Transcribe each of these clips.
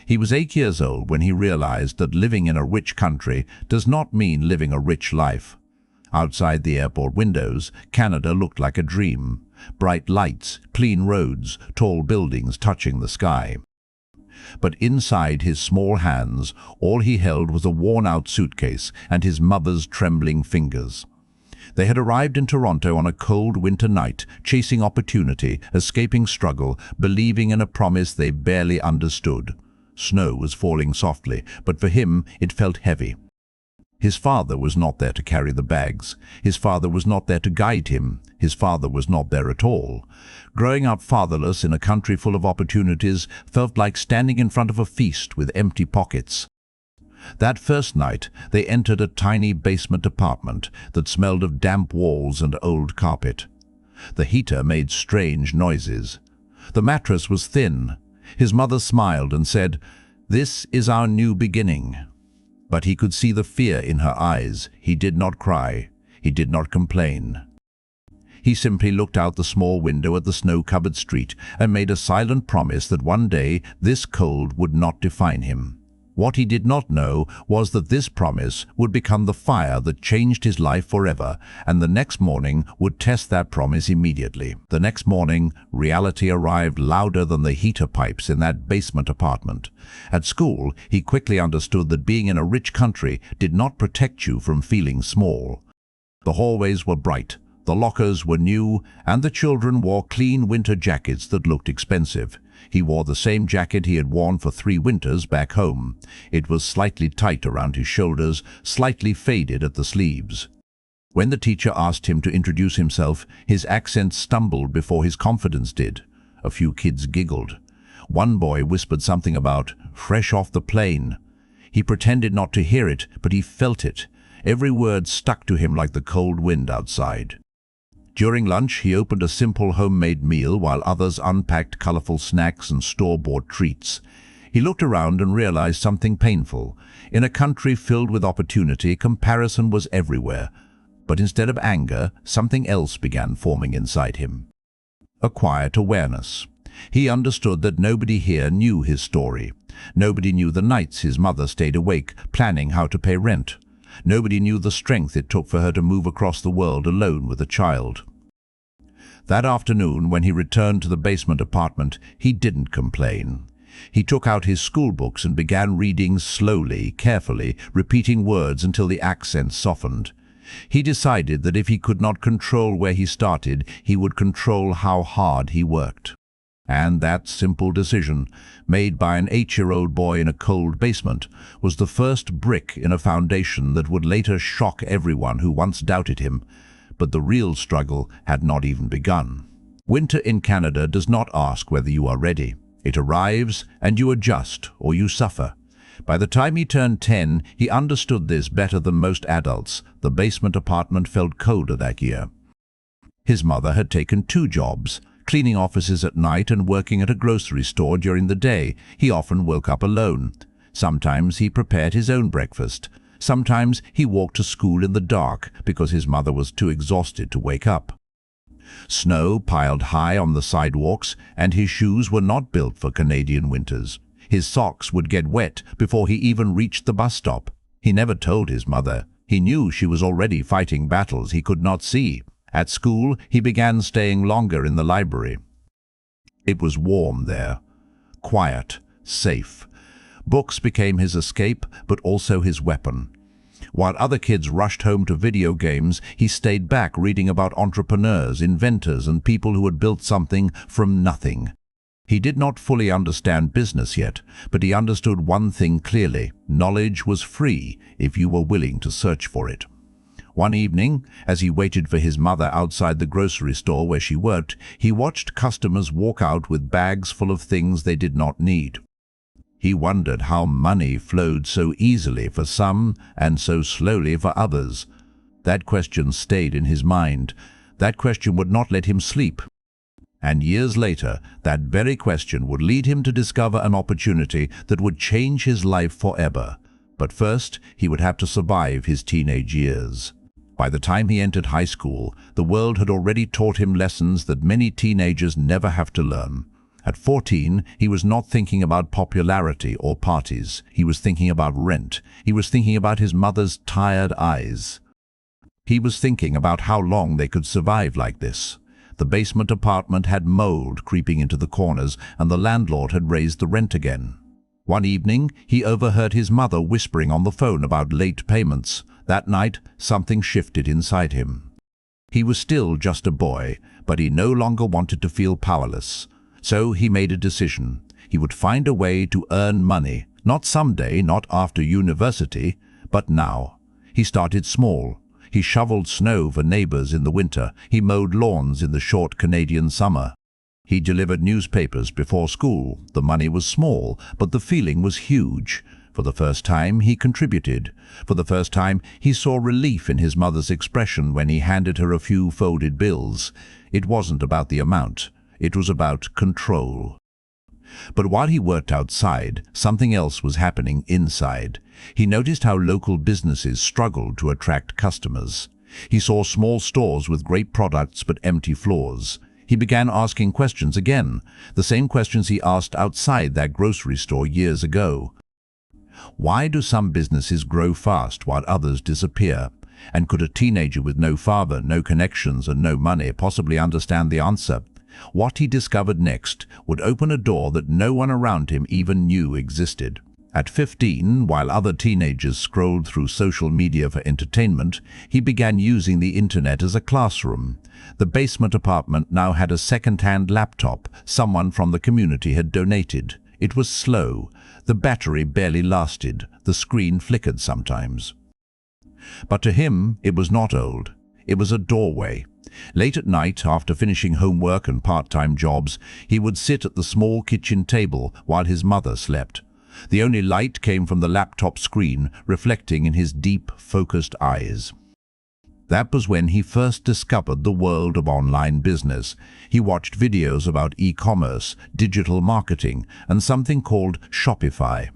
He was 8 years old when he realized that living in a rich country does not mean living a rich life. Outside the airport windows, Canada looked like a dream. Bright lights, clean roads, tall buildings touching the sky. But inside his small hands, all he held was a worn-out suitcase and his mother's trembling fingers. They had arrived in Toronto on a cold winter night, chasing opportunity, escaping struggle, believing in a promise they barely understood. Snow was falling softly, but for him it felt heavy. His father was not there to carry the bags. His father was not there to guide him. His father was not there at all. Growing up fatherless in a country full of opportunities felt like standing in front of a feast with empty pockets. That first night, they entered a tiny basement apartment that smelled of damp walls and old carpet. The heater made strange noises. The mattress was thin. His mother smiled and said, "This is our new beginning." But he could see the fear in her eyes. He did not cry. He did not complain. He simply looked out the small window at the snow-covered street and made a silent promise that one day this cold would not define him. What he did not know was that this promise would become the fire that changed his life forever, and the next morning would test that promise immediately. The next morning, reality arrived louder than the heater pipes in that basement apartment. At school, he quickly understood that being in a rich country did not protect you from feeling small. The hallways were bright, the lockers were new, and the children wore clean winter jackets that looked expensive. He wore the same jacket he had worn for 3 winters back home. It was slightly tight around his shoulders, slightly faded at the sleeves. When the teacher asked him to introduce himself, his accent stumbled before his confidence did. A few kids giggled. One boy whispered something about "fresh off the plane." He pretended not to hear it, but he felt it. Every word stuck to him like the cold wind outside. During lunch, he opened a simple homemade meal while others unpacked colorful snacks and store-bought treats. He looked around and realized something painful. In a country filled with opportunity, comparison was everywhere. But instead of anger, something else began forming inside him. A quiet awareness. He understood that nobody here knew his story. Nobody knew the nights his mother stayed awake, planning how to pay rent. Nobody knew the strength it took for her to move across the world alone with a child. That afternoon, when he returned to the basement apartment, he didn't complain. He took out his school books and began reading slowly, carefully, repeating words until the accent softened. He decided that if he could not control where he started, he would control how hard he worked. And that simple decision, made by an 8-year-old boy in a cold basement, was the first brick in a foundation that would later shock everyone who once doubted him. But the real struggle had not even begun. Winter in Canada does not ask whether you are ready. It arrives, and you adjust, or you suffer. By the time he turned 10, he understood this better than most adults. The basement apartment felt colder that year. His mother had taken 2 jobs. Cleaning offices at night and working at a grocery store during the day. He often woke up alone. Sometimes he prepared his own breakfast. Sometimes he walked to school in the dark because his mother was too exhausted to wake up. Snow piled high on the sidewalks, and his shoes were not built for Canadian winters. His socks would get wet before he even reached the bus stop. He never told his mother. He knew she was already fighting battles he could not see. At school, he began staying longer in the library. It was warm there, quiet, safe. Books became his escape, but also his weapon. While other kids rushed home to video games, he stayed back reading about entrepreneurs, inventors, and people who had built something from nothing. He did not fully understand business yet, but he understood one thing clearly: knowledge was free if you were willing to search for it. One evening, as he waited for his mother outside the grocery store where she worked, he watched customers walk out with bags full of things they did not need. He wondered how money flowed so easily for some and so slowly for others. That question stayed in his mind. That question would not let him sleep. And years later, that very question would lead him to discover an opportunity that would change his life forever. But first, he would have to survive his teenage years. By the time he entered high school, the world had already taught him lessons that many teenagers never have to learn. At 14, he was not thinking about popularity or parties. He was thinking about rent. He was thinking about his mother's tired eyes. He was thinking about how long they could survive like this. The basement apartment had mold creeping into the corners, and the landlord had raised the rent again. One evening, he overheard his mother whispering on the phone about late payments. That night, something shifted inside him. He was still just a boy, but he no longer wanted to feel powerless. So he made a decision. He would find a way to earn money, not someday, not after university, but now. He started small. He shoveled snow for neighbors in the winter. He mowed lawns in the short Canadian summer. He delivered newspapers before school. The money was small, but the feeling was huge. For the first time, he contributed. For the first time, he saw relief in his mother's expression when he handed her a few folded bills. It wasn't about the amount. It was about control. But while he worked outside, something else was happening inside. He noticed how local businesses struggled to attract customers. He saw small stores with great products but empty floors. He began asking questions again, the same questions he asked outside that grocery store years ago. Why do some businesses grow fast while others disappear? And could a teenager with no father, no connections, and no money possibly understand the answer? What he discovered next would open a door that no one around him even knew existed. At 15, while other teenagers scrolled through social media for entertainment, he began using the internet as a classroom. The basement apartment now had a second-hand laptop someone from the community had donated. It was slow. The battery barely lasted. The screen flickered sometimes. But to him, it was not old. It was a doorway. Late at night, after finishing homework and part-time jobs, he would sit at the small kitchen table while his mother slept. The only light came from the laptop screen, reflecting in his deep, focused eyes. That was when he first discovered the world of online business. He watched videos about e-commerce, digital marketing, and something called Shopify.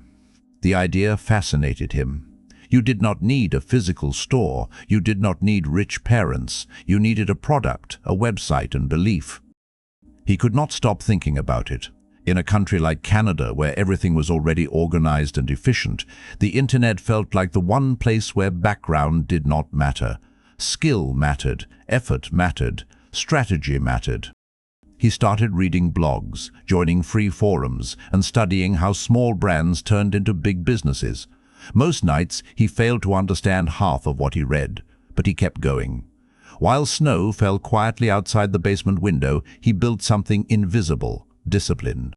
The idea fascinated him. You did not need a physical store. You did not need rich parents. You needed a product, a website, and belief. He could not stop thinking about it. In a country like Canada, where everything was already organized and efficient, the internet felt like the one place where background did not matter. Skill mattered, effort mattered, strategy mattered. He started reading blogs, joining free forums, and studying how small brands turned into big businesses. Most nights, he failed to understand half of what he read, but he kept going. While snow fell quietly outside the basement window, he built something invisible: discipline.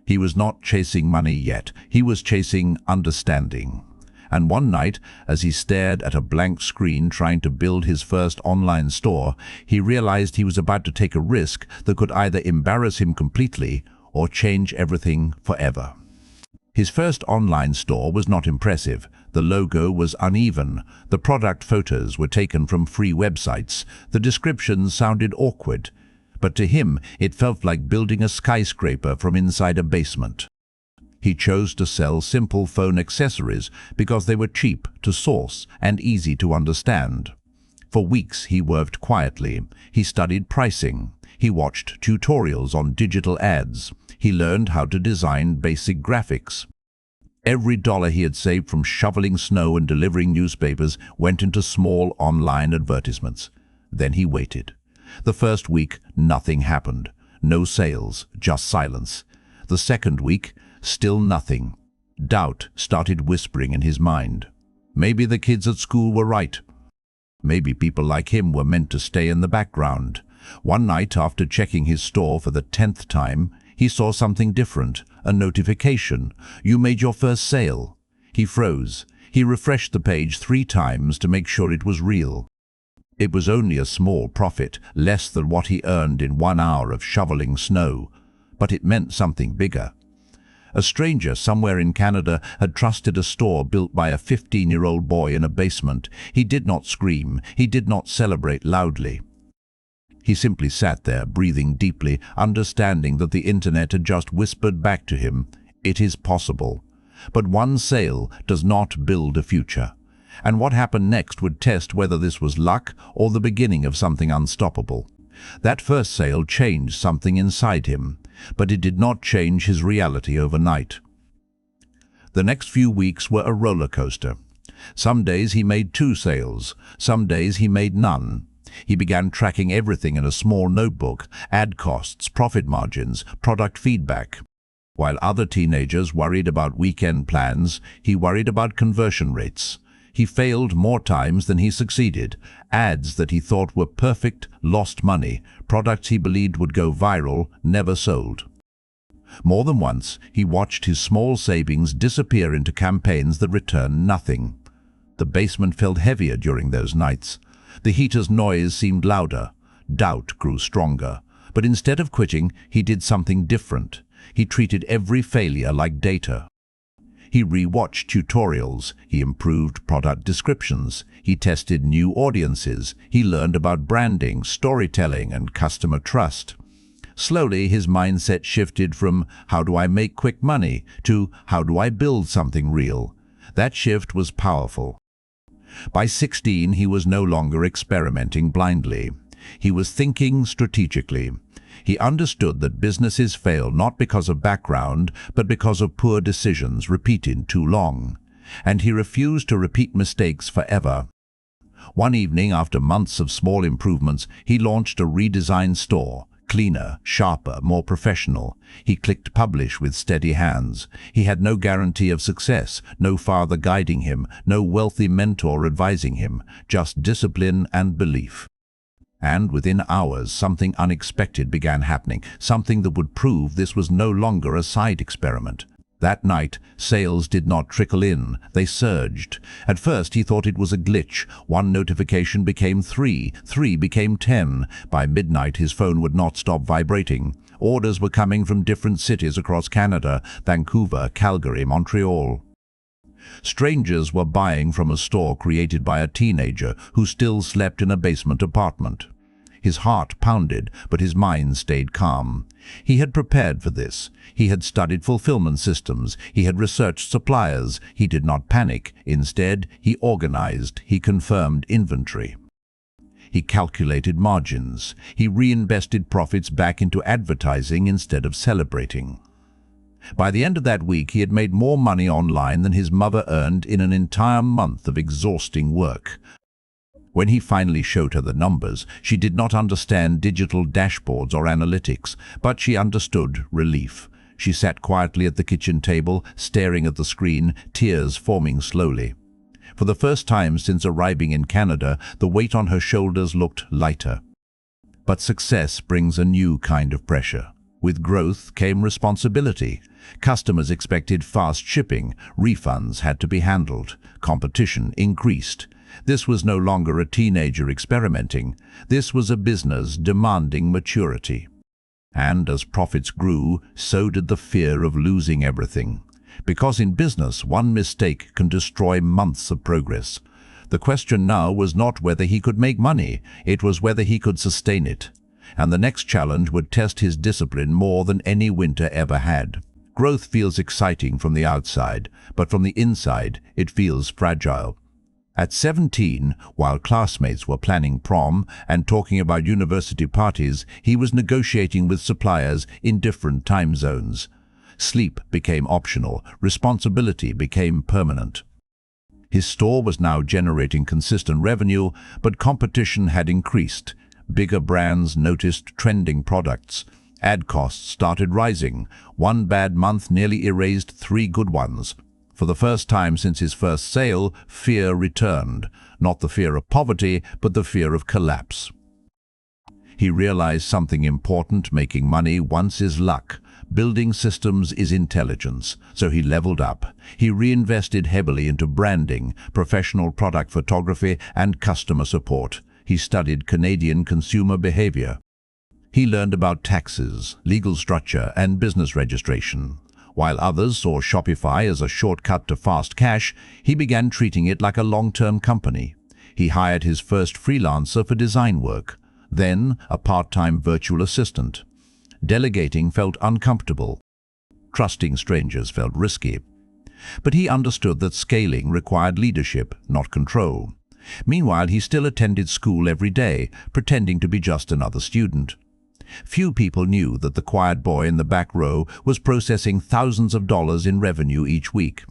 He was not chasing money yet. He was chasing understanding. And one night, as he stared at a blank screen trying to build his first online store, he realized he was about to take a risk that could either embarrass him completely or change everything forever. His first online store was not impressive. The logo was uneven. The product photos were taken from free websites. The descriptions sounded awkward. But to him, it felt like building a skyscraper from inside a basement. He chose to sell simple phone accessories because they were cheap to source and easy to understand. For weeks he worked quietly. He studied pricing. He watched tutorials on digital ads. He learned how to design basic graphics. Every dollar he had saved from shoveling snow and delivering newspapers went into small online advertisements. Then he waited. The first week, nothing happened. No sales, just silence. The second week, still nothing. Doubt started whispering in his mind. Maybe the kids at school were right. Maybe people like him were meant to stay in the background. One night, after checking his store for the 10th time, he saw something different, a notification. You made your first sale. He froze. He refreshed the page 3 times to make sure it was real. It was only a small profit, less than what he earned in 1 hour of shoveling snow, but it meant something bigger. A stranger somewhere in Canada had trusted a store built by a 15-year-old boy in a basement. He did not scream. He did not celebrate loudly. He simply sat there, breathing deeply, understanding that the internet had just whispered back to him, "It is possible." But one sale does not build a future. And what happened next would test whether this was luck or the beginning of something unstoppable. That first sale changed something inside him. But it did not change his reality overnight. The next few weeks were a roller coaster. Some days he made 2 sales, some days he made none. He began tracking everything in a small notebook: ad costs, profit margins, product feedback. While other teenagers worried about weekend plans, he worried about conversion rates. He failed more times than he succeeded. Ads that he thought were perfect lost money. Products he believed would go viral never sold. More than once, he watched his small savings disappear into campaigns that returned nothing. The basement felt heavier during those nights. The heater's noise seemed louder. Doubt grew stronger. But instead of quitting, he did something different. He treated every failure like data. He rewatched tutorials. He improved product descriptions. He tested new audiences. He learned about branding, storytelling, and customer trust. Slowly, his mindset shifted from "how do I make quick money" to "how do I build something real?" That shift was powerful. By 16, he was no longer experimenting blindly. He was thinking strategically. He understood that businesses fail not because of background, but because of poor decisions repeated too long. And he refused to repeat mistakes forever. One evening, after months of small improvements, he launched a redesigned store. Cleaner, sharper, more professional. He clicked publish with steady hands. He had no guarantee of success, no father guiding him, no wealthy mentor advising him, just discipline and belief. And within hours, something unexpected began happening, something that would prove this was no longer a side experiment. That night, sales did not trickle in, they surged. At first he thought it was a glitch. 1 notification became 3, 3 became 10. By midnight his phone would not stop vibrating. Orders were coming from different cities across Canada: Vancouver, Calgary, Montreal. Strangers were buying from a store created by a teenager who still slept in a basement apartment. His heart pounded, but his mind stayed calm. He had prepared for this. He had studied fulfillment systems. He had researched suppliers. He did not panic. Instead, he organized. He confirmed inventory. He calculated margins. He reinvested profits back into advertising instead of celebrating. By the end of that week, he had made more money online than his mother earned in an entire month of exhausting work. When he finally showed her the numbers, she did not understand digital dashboards or analytics, but she understood relief. She sat quietly at the kitchen table, staring at the screen, tears forming slowly. For the first time since arriving in Canada, the weight on her shoulders looked lighter. But success brings a new kind of pressure. With growth came responsibility. Customers expected fast shipping. Refunds had to be handled. Competition increased. This was no longer a teenager experimenting. This was a business demanding maturity. And as profits grew, so did the fear of losing everything. Because in business, one mistake can destroy months of progress. The question now was not whether he could make money, it was whether he could sustain it. And the next challenge would test his discipline more than any winter ever had. Growth feels exciting from the outside, but from the inside, it feels fragile. At 17, while classmates were planning prom and talking about university parties, he was negotiating with suppliers in different time zones. Sleep became optional. Responsibility became permanent. His store was now generating consistent revenue, but competition had increased. Bigger brands noticed trending products. Ad costs started rising. One bad month nearly erased 3 good ones. For the first time since his first sale, fear returned. Not the fear of poverty, but the fear of collapse. He realized something important: making money once is luck. Building systems is intelligence. So he leveled up. He reinvested heavily into branding, professional product photography, and customer support. He studied Canadian consumer behavior. He learned about taxes, legal structure, and business registration. While others saw Shopify as a shortcut to fast cash, he began treating it like a long-term company. He hired his first freelancer for design work, then a part-time virtual assistant. Delegating felt uncomfortable. Trusting strangers felt risky. But he understood that scaling required leadership, not control. Meanwhile, he still attended school every day, pretending to be just another student. Few people knew that the quiet boy in the back row was processing thousands of dollars in revenue each week.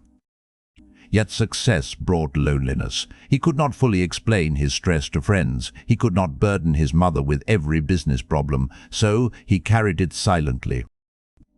Yet success brought loneliness. He could not fully explain his stress to friends. He could not burden his mother with every business problem, so he carried it silently.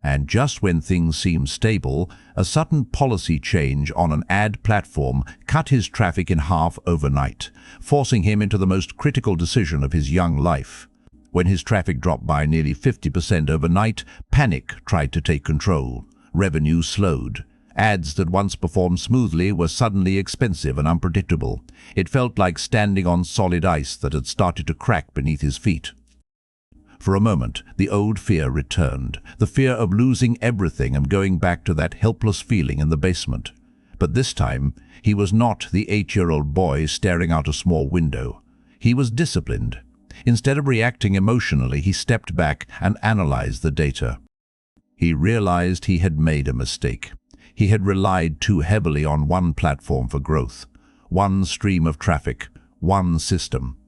And just when things seemed stable, a sudden policy change on an ad platform cut his traffic in half overnight, forcing him into the most critical decision of his young life. When his traffic dropped by nearly 50% overnight, panic tried to take control. Revenue slowed. Ads that once performed smoothly were suddenly expensive and unpredictable. It felt like standing on solid ice that had started to crack beneath his feet. For a moment, the old fear returned, the fear of losing everything and going back to that helpless feeling in the basement. But this time, he was not the 8-year-old boy staring out a small window. He was disciplined. Instead of reacting emotionally, he stepped back and analyzed the data. He realized he had made a mistake. He had relied too heavily on one platform for growth, one stream of traffic, one system.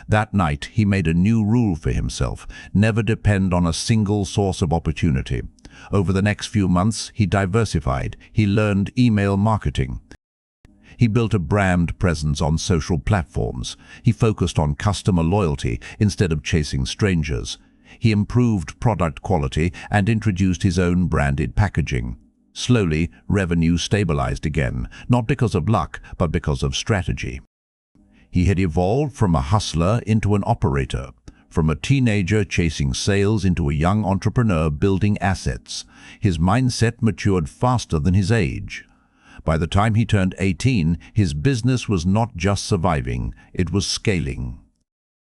That night, he made a new rule for himself: never depend on a single source of opportunity. Over the next few months, he diversified. He learned email marketing. He built a brand presence on social platforms. He focused on customer loyalty instead of chasing strangers. He improved product quality and introduced his own branded packaging. Slowly, revenue stabilized again, not because of luck, but because of strategy. He had evolved from a hustler into an operator, from a teenager chasing sales into a young entrepreneur building assets. His mindset matured faster than his age. By the time he turned 18, his business was not just surviving, it was scaling.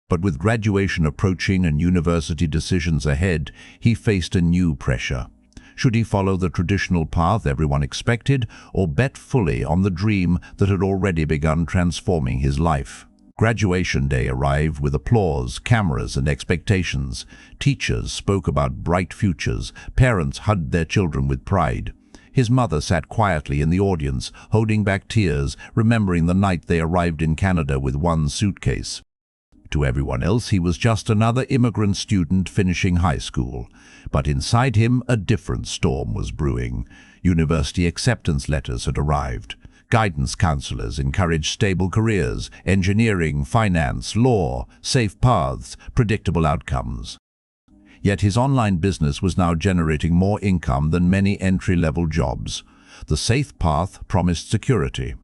But with graduation approaching and university decisions ahead, he faced a new pressure. Should he follow the traditional path everyone expected, or bet fully on the dream that had already begun transforming his life? Graduation day arrived with applause, cameras, and expectations. Teachers spoke about bright futures. Parents hugged their children with pride. His mother sat quietly in the audience, holding back tears, remembering the night they arrived in Canada with one suitcase. To everyone else, he was just another immigrant student finishing high school. But inside him, a different storm was brewing. University acceptance letters had arrived. Guidance counselors encouraged stable careers, engineering, finance, law, safe paths, predictable outcomes. Yet his online business was now generating more income than many entry-level jobs. The safe path promised security.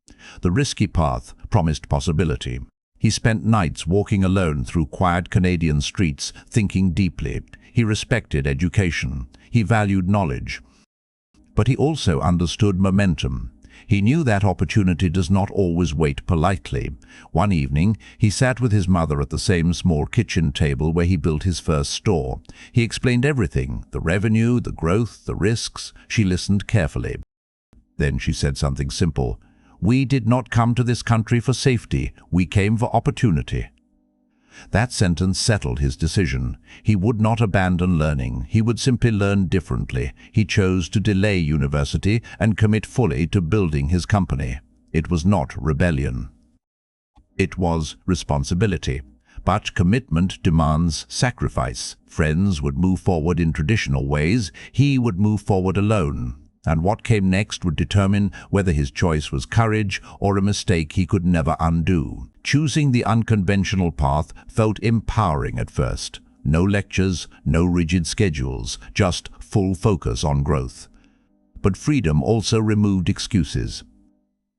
The risky path promised possibility. He spent nights walking alone through quiet Canadian streets, thinking deeply. He respected education. He valued knowledge. But he also understood momentum. He knew that opportunity does not always wait politely. One evening, he sat with his mother at the same small kitchen table where he built his first store. He explained everything: the revenue, the growth, the risks. She listened carefully. Then she said something simple. "We did not come to this country for safety. We came for opportunity." That sentence settled his decision. He would not abandon learning. He would simply learn differently. He chose to delay university and commit fully to building his company. It was not rebellion. It was responsibility. But commitment demands sacrifice. Friends would move forward in traditional ways. He would move forward alone. And what came next would determine whether his choice was courage or a mistake he could never undo. Choosing the unconventional path felt empowering at first. No lectures, no rigid schedules, just full focus on growth. But freedom also removed excuses.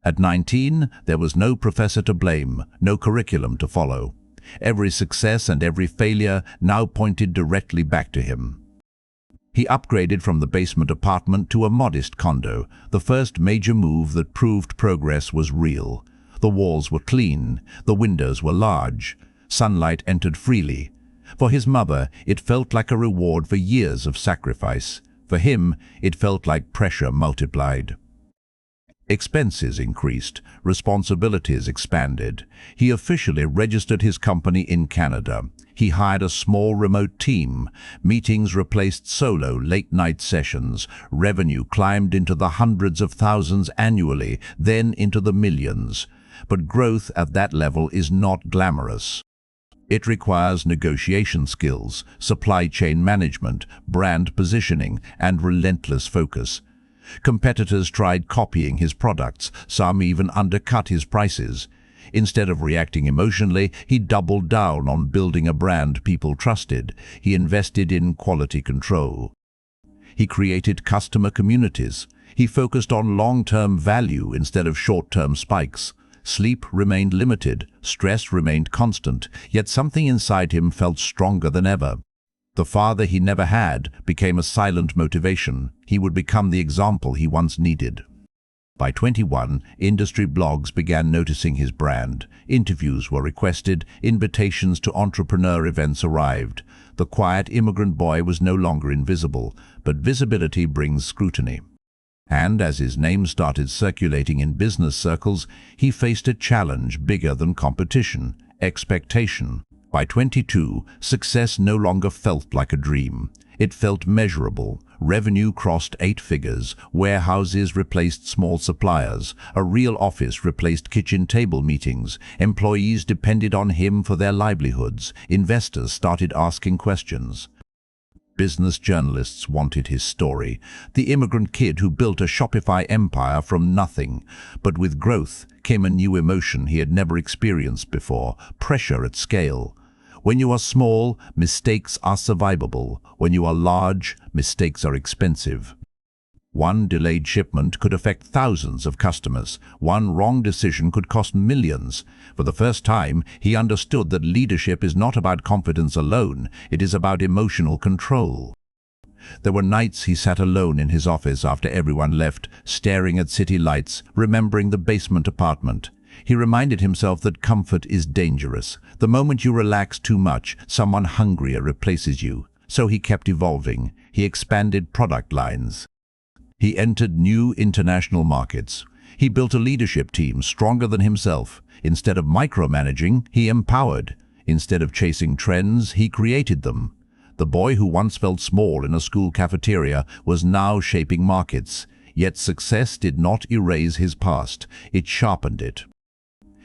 At 19, there was no professor to blame, no curriculum to follow. Every success and every failure now pointed directly back to him. He upgraded from the basement apartment to a modest condo, the first major move that proved progress was real. The walls were clean, the windows were large, sunlight entered freely. For his mother, it felt like a reward for years of sacrifice. For him, it felt like pressure multiplied. Expenses increased, responsibilities expanded. He officially registered his company in Canada. He hired a small remote team. Meetings replaced solo late-night sessions. Revenue climbed into the hundreds of thousands annually, then into the millions. But growth at that level is not glamorous. It requires negotiation skills, supply chain management, brand positioning, and relentless focus. Competitors tried copying his products, some even undercut his prices. Instead of reacting emotionally, he doubled down on building a brand people trusted. He invested in quality control. He created customer communities. He focused on long-term value instead of short-term spikes. Sleep remained limited, stress remained constant, yet something inside him felt stronger than ever. The father he never had became a silent motivation. He would become the example he once needed. By 21, industry blogs began noticing his brand. Interviews were requested, invitations to entrepreneur events arrived. The quiet immigrant boy was no longer invisible, but visibility brings scrutiny. And as his name started circulating in business circles, he faced a challenge bigger than competition: expectation. By 22, success no longer felt like a dream. It felt measurable. Revenue crossed 8 figures, warehouses replaced small suppliers, a real office replaced kitchen table meetings, employees depended on him for their livelihoods, investors started asking questions. Business journalists wanted his story, the immigrant kid who built a Shopify empire from nothing. But with growth came a new emotion he had never experienced before: pressure at scale. When you are small, mistakes are survivable. When you are large, mistakes are expensive. One delayed shipment could affect thousands of customers. One wrong decision could cost millions. For the first time, he understood that leadership is not about confidence alone. It is about emotional control. There were nights he sat alone in his office after everyone left, staring at city lights, remembering the basement apartment. He reminded himself that comfort is dangerous. The moment you relax too much, someone hungrier replaces you. So he kept evolving. He expanded product lines. He entered new international markets. He built a leadership team stronger than himself. Instead of micromanaging, he empowered. Instead of chasing trends, he created them. The boy who once felt small in a school cafeteria was now shaping markets. Yet success did not erase his past. It sharpened it.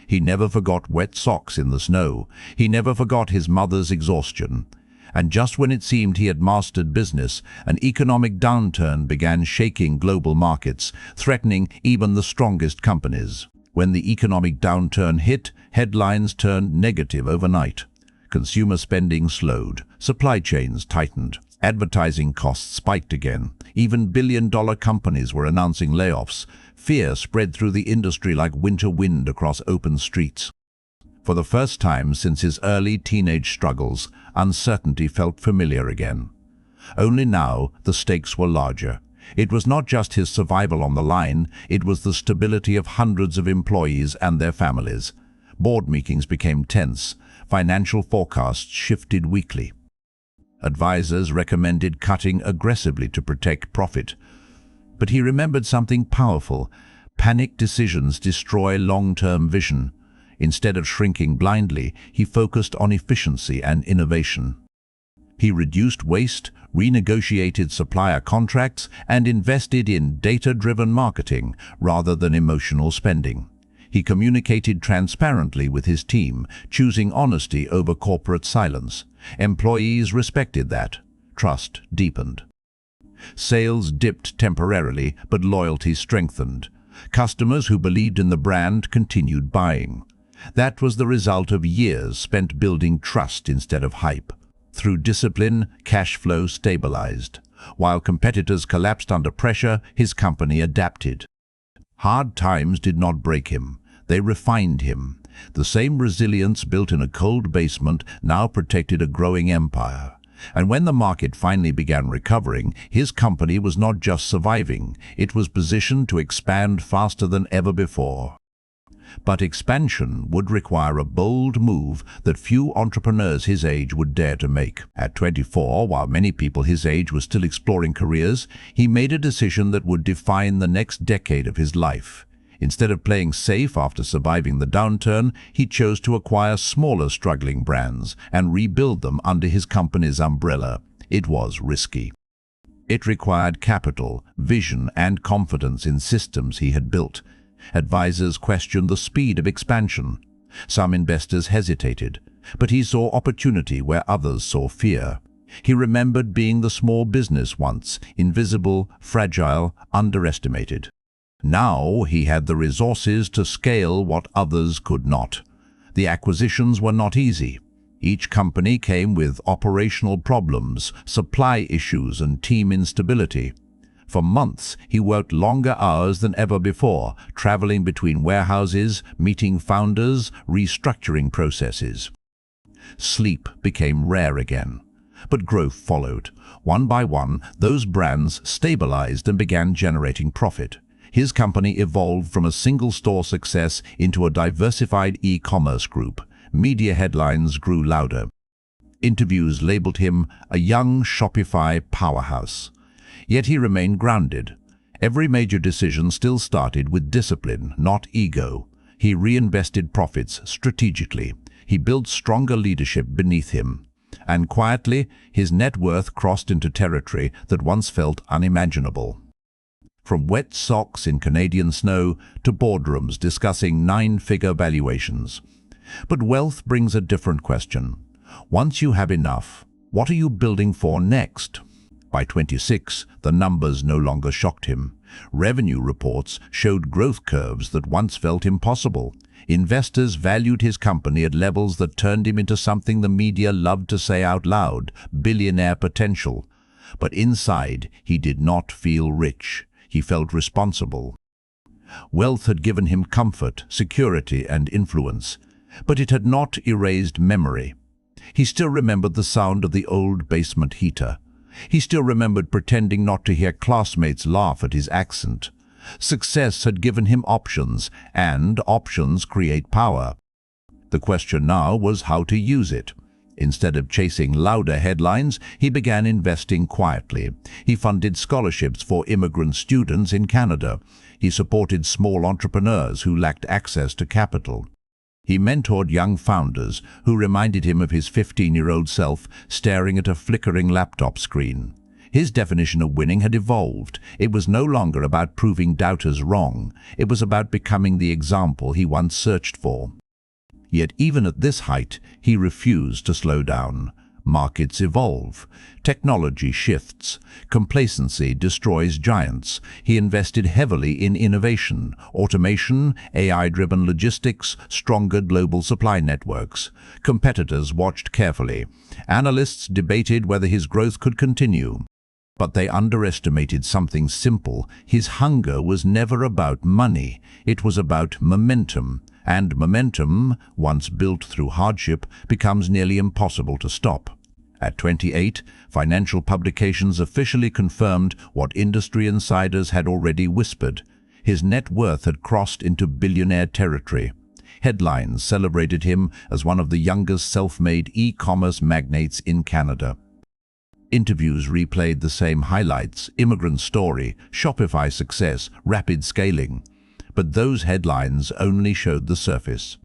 He never forgot wet socks in the snow. He never forgot his mother's exhaustion. And just when it seemed he had mastered business, an economic downturn began shaking global markets, threatening even the strongest companies. When the economic downturn hit, headlines turned negative overnight. Consumer spending slowed, supply chains tightened, advertising costs spiked again. Even billion-dollar companies were announcing layoffs. Fear spread through the industry like winter wind across open streets. For the first time since his early teenage struggles, uncertainty felt familiar again. Only now the stakes were larger. It was not just his survival on the line, it was the stability of hundreds of employees and their families. Board meetings became tense. Financial forecasts shifted weekly. Advisors recommended cutting aggressively to protect profit. But he remembered something powerful: panic decisions destroy long-term vision. Instead of shrinking blindly, he focused on efficiency and innovation. He reduced waste, renegotiated supplier contracts, and invested in data-driven marketing rather than emotional spending. He communicated transparently with his team, choosing honesty over corporate silence. Employees respected that. Trust deepened. Sales dipped temporarily, but loyalty strengthened. Customers who believed in the brand continued buying. That was the result of years spent building trust instead of hype. Through discipline, cash flow stabilized. While competitors collapsed under pressure, his company adapted. Hard times did not break him. They refined him. The same resilience built in a cold basement now protected a growing empire. And when the market finally began recovering, his company was not just surviving, it was positioned to expand faster than ever before. But expansion would require a bold move that few entrepreneurs his age would dare to make. At 24, while many people his age were still exploring careers, he made a decision that would define the next decade of his life. Instead of playing safe after surviving the downturn, he chose to acquire smaller struggling brands and rebuild them under his company's umbrella. It was risky. It required capital, vision, and confidence in systems he had built. Advisors questioned the speed of expansion. Some investors hesitated. But he saw opportunity where others saw fear. He remembered being the small business once, invisible, fragile, underestimated. Now he had the resources to scale what others could not. The acquisitions were not easy. Each company came with operational problems, supply issues, and team instability. For months, he worked longer hours than ever before, traveling between warehouses, meeting founders, restructuring processes. Sleep became rare again. But growth followed. One by one, those brands stabilized and began generating profit. His company evolved from a single-store success into a diversified e-commerce group. Media headlines grew louder. Interviews labeled him a young Shopify powerhouse. Yet he remained grounded. Every major decision still started with discipline, not ego. He reinvested profits strategically. He built stronger leadership beneath him. And quietly, his net worth crossed into territory that once felt unimaginable. From wet socks in Canadian snow to boardrooms discussing nine-figure valuations. But wealth brings a different question. Once you have enough, what are you building for next? By 26, the numbers no longer shocked him. Revenue reports showed growth curves that once felt impossible. Investors valued his company at levels that turned him into something the media loved to say out loud, billionaire potential. But inside, he did not feel rich. He felt responsible. Wealth had given him comfort, security, and influence, but it had not erased memory. He still remembered the sound of the old basement heater. He still remembered pretending not to hear classmates laugh at his accent. Success had given him options, and options create power. The question now was how to use it. Instead of chasing louder headlines, he began investing quietly. He funded scholarships for immigrant students in Canada. He supported small entrepreneurs who lacked access to capital. He mentored young founders who reminded him of his 15-year-old self staring at a flickering laptop screen. His definition of winning had evolved. It was no longer about proving doubters wrong. It was about becoming the example he once searched for. Yet even at this height, he refused to slow down. Markets evolve. Technology shifts. Complacency destroys giants. He invested heavily in innovation, automation, AI-driven logistics, stronger global supply networks. Competitors watched carefully. Analysts debated whether his growth could continue. But they underestimated something simple. His hunger was never about money. It was about momentum. And momentum, once built through hardship, becomes nearly impossible to stop. At 28, financial publications officially confirmed what industry insiders had already whispered. His net worth had crossed into billionaire territory. Headlines celebrated him as one of the youngest self-made e-commerce magnates in Canada. Interviews replayed the same highlights: immigrant story, Shopify success, rapid scaling. But those headlines only showed the surface.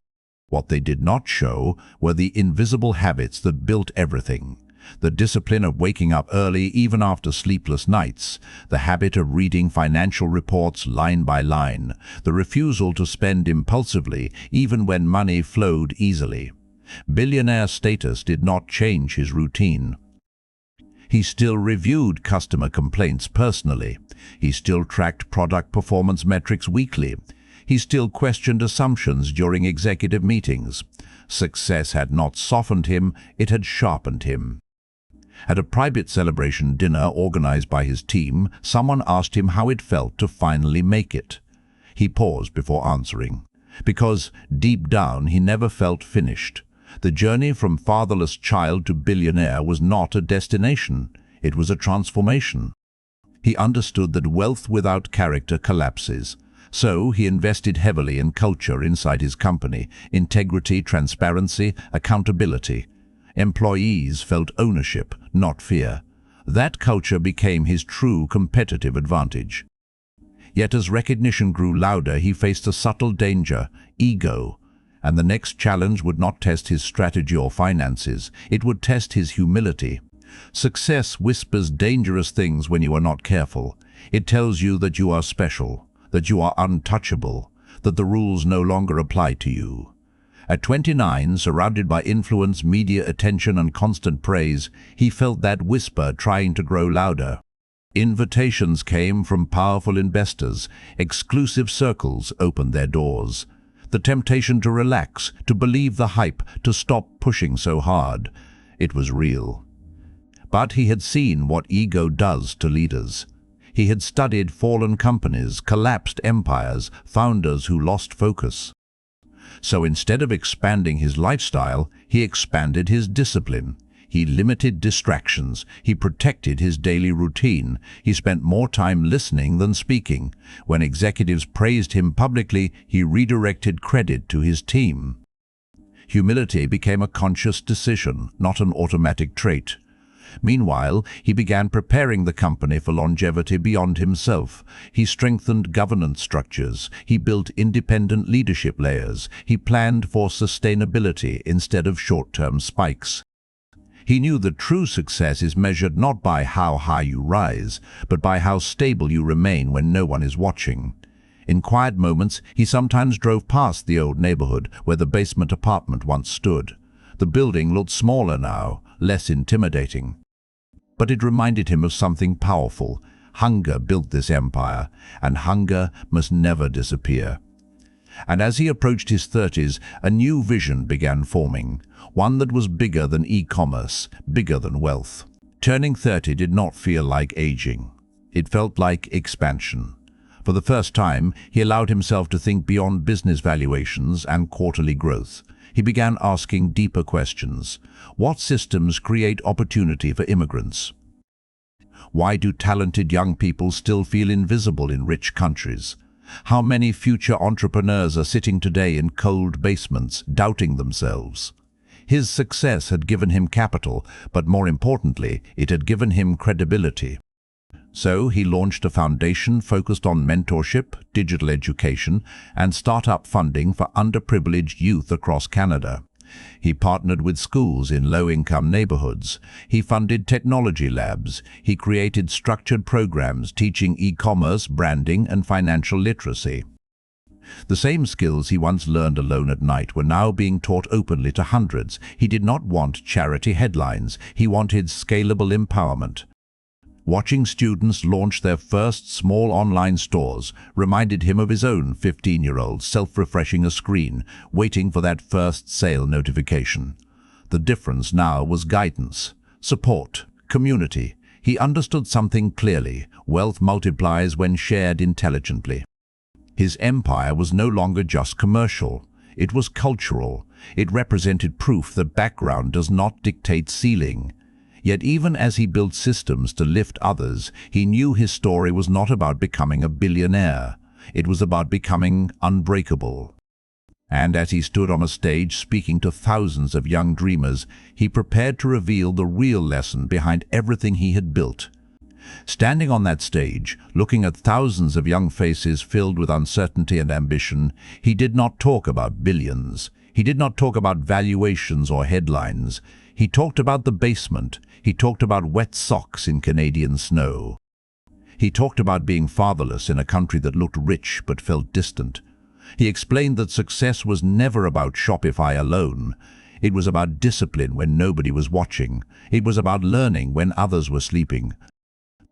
What they did not show were the invisible habits that built everything. The discipline of waking up early even after sleepless nights, the habit of reading financial reports line by line, the refusal to spend impulsively even when money flowed easily. Billionaire status did not change his routine. He still reviewed customer complaints personally. He still tracked product performance metrics weekly. He still questioned assumptions during executive meetings. Success had not softened him, it had sharpened him. At a private celebration dinner organized by his team, someone asked him how it felt to finally make it. He paused before answering, because deep down he never felt finished. The journey from fatherless child to billionaire was not a destination, it was a transformation. He understood that wealth without character collapses. So he invested heavily in culture inside his company: integrity, transparency, accountability. Employees felt ownership, not fear. That culture became his true competitive advantage. Yet as recognition grew louder, he faced a subtle danger: ego. And the next challenge would not test his strategy or finances, it would test his humility. Success whispers dangerous things when you are not careful. It tells you that you are special, that you are untouchable, that the rules no longer apply to you. At 29, surrounded by influence, media attention, and constant praise, he felt that whisper trying to grow louder. Invitations came from powerful investors. Exclusive circles opened their doors. The temptation to relax, to believe the hype, to stop pushing so hard. It was real. But he had seen what ego does to leaders. He had studied fallen companies, collapsed empires, founders who lost focus. So instead of expanding his lifestyle, he expanded his discipline. He limited distractions. He protected his daily routine. He spent more time listening than speaking. When executives praised him publicly, he redirected credit to his team. Humility became a conscious decision, not an automatic trait. Meanwhile, he began preparing the company for longevity beyond himself. He strengthened governance structures. He built independent leadership layers. He planned for sustainability instead of short-term spikes. He knew that true success is measured not by how high you rise, but by how stable you remain when no one is watching. In quiet moments, he sometimes drove past the old neighborhood where the basement apartment once stood. The building looked smaller now, less intimidating. But it reminded him of something powerful. Hunger built this empire, and hunger must never disappear. And as he approached his 30s, a new vision began forming, one that was bigger than e-commerce, bigger than wealth. Turning 30 did not feel like aging. It felt like expansion. For the first time, he allowed himself to think beyond business valuations and quarterly growth. He began asking deeper questions. What systems create opportunity for immigrants? Why do talented young people still feel invisible in rich countries? How many future entrepreneurs are sitting today in cold basements, doubting themselves? His success had given him capital, but more importantly, it had given him credibility. So he launched a foundation focused on mentorship, digital education, and startup funding for underprivileged youth across Canada. He partnered with schools in low-income neighborhoods. He funded technology labs. He created structured programs teaching e-commerce, branding, and financial literacy. The same skills he once learned alone at night were now being taught openly to hundreds. He did not want charity headlines. He wanted scalable empowerment. Watching students launch their first small online stores reminded him of his own 15-year-old self-refreshing a screen, waiting for that first sale notification. The difference now was guidance, support, community. He understood something clearly: wealth multiplies when shared intelligently. His empire was no longer just commercial. It was cultural. It represented proof that background does not dictate ceiling. Yet even as he built systems to lift others, he knew his story was not about becoming a billionaire. It was about becoming unbreakable. And as he stood on a stage speaking to thousands of young dreamers, he prepared to reveal the real lesson behind everything he had built. Standing on that stage, looking at thousands of young faces filled with uncertainty and ambition, he did not talk about billions. He did not talk about valuations or headlines. He talked about the basement. He talked about wet socks in Canadian snow. He talked about being fatherless in a country that looked rich but felt distant. He explained that success was never about Shopify alone. It was about discipline when nobody was watching. It was about learning when others were sleeping.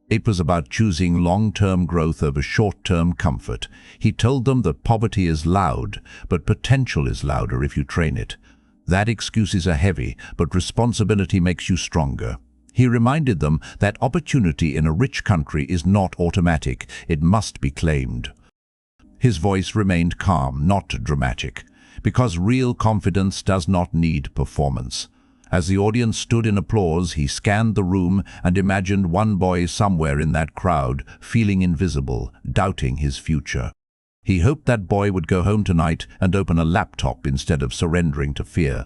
It was about choosing long-term growth over short-term comfort. He told them that poverty is loud, but potential is louder if you train it. That excuses are heavy, but responsibility makes you stronger. He reminded them that opportunity in a rich country is not automatic. It must be claimed. His voice remained calm, not dramatic, because real confidence does not need performance. As the audience stood in applause, he scanned the room and imagined one boy somewhere in that crowd, feeling invisible, doubting his future. He hoped that boy would go home tonight and open a laptop instead of surrendering to fear.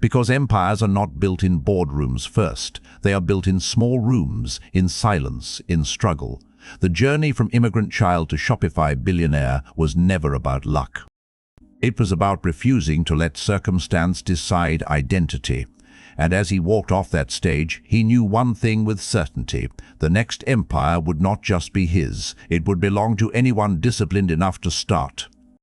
Because empires are not built in boardrooms first. They are built in small rooms, in silence, in struggle. The journey from immigrant child to Shopify billionaire was never about luck. It was about refusing to let circumstance decide identity. And as he walked off that stage, he knew one thing with certainty: the next empire would not just be his. It would belong to anyone disciplined enough to start.